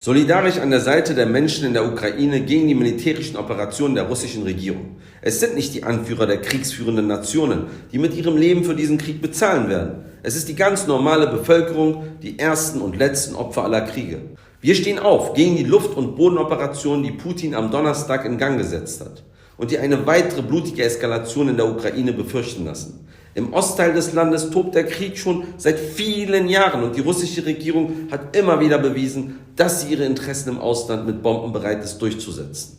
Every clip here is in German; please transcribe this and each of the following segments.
Solidarisch an der Seite der Menschen in der Ukraine gegen die militärischen Operationen der russischen Regierung. Es sind nicht die Anführer der kriegsführenden Nationen, die mit ihrem Leben für diesen Krieg bezahlen werden. Es ist die ganz normale Bevölkerung, die ersten und letzten Opfer aller Kriege. Wir stehen auf gegen die Luft- und Bodenoperationen, die Putin am Donnerstag in Gang gesetzt hat und die eine weitere blutige Eskalation in der Ukraine befürchten lassen. Im Ostteil des Landes tobt der Krieg schon seit vielen Jahren und die russische Regierung hat immer wieder bewiesen, dass sie ihre Interessen im Ausland mit Bomben bereit ist durchzusetzen.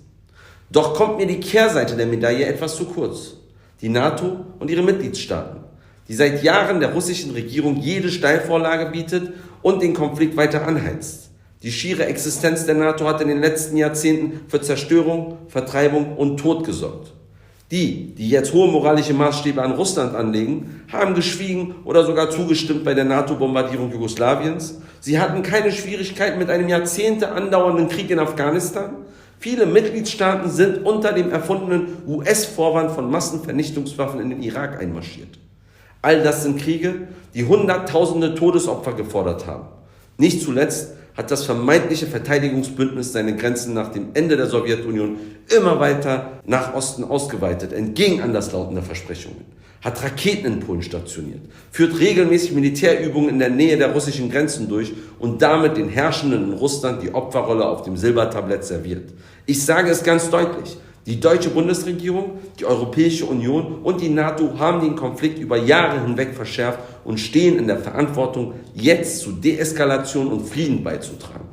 Doch kommt mir die Kehrseite der Medaille etwas zu kurz. Die NATO und ihre Mitgliedstaaten, die seit Jahren der russischen Regierung jede Steilvorlage bietet und den Konflikt weiter anheizt. Die schiere Existenz der NATO hat in den letzten Jahrzehnten für Zerstörung, Vertreibung und Tod gesorgt. Die jetzt hohe moralische Maßstäbe an Russland anlegen, haben geschwiegen oder sogar zugestimmt bei der NATO-Bombardierung Jugoslawiens. Sie hatten keine Schwierigkeiten mit einem Jahrzehnte andauernden Krieg in Afghanistan. Viele Mitgliedstaaten sind unter dem erfundenen US-Vorwand von Massenvernichtungswaffen in den Irak einmarschiert. All das sind Kriege, die Hunderttausende Todesopfer gefordert haben. Nicht zuletzt hat das vermeintliche Verteidigungsbündnis seine Grenzen nach dem Ende der Sowjetunion immer weiter nach Osten ausgeweitet, entgegen anderslautender Versprechungen, hat Raketen in Polen stationiert, führt regelmäßig Militärübungen in der Nähe der russischen Grenzen durch und damit den Herrschenden in Russland die Opferrolle auf dem Silbertablett serviert. Ich sage es ganz deutlich: Die deutsche Bundesregierung, die Europäische Union und die NATO haben den Konflikt über Jahre hinweg verschärft und stehen in der Verantwortung, jetzt zu Deeskalation und Frieden beizutragen.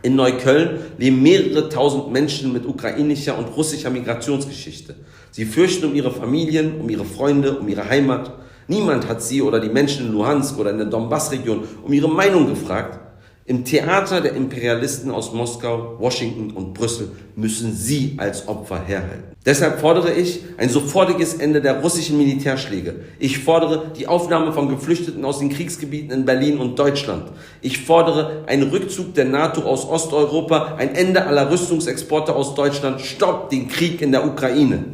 In Neukölln leben mehrere tausend Menschen mit ukrainischer und russischer Migrationsgeschichte. Sie fürchten um ihre Familien, um ihre Freunde, um ihre Heimat. Niemand hat sie oder die Menschen in Luhansk oder in der Donbass-Region um ihre Meinung gefragt. Im Theater der Imperialisten aus Moskau, Washington und Brüssel müssen sie als Opfer herhalten. Deshalb fordere ich ein sofortiges Ende der russischen Militärschläge. Ich fordere die Aufnahme von Geflüchteten aus den Kriegsgebieten in Berlin und Deutschland. Ich fordere einen Rückzug der NATO aus Osteuropa, ein Ende aller Rüstungsexporte aus Deutschland. Stoppt den Krieg in der Ukraine!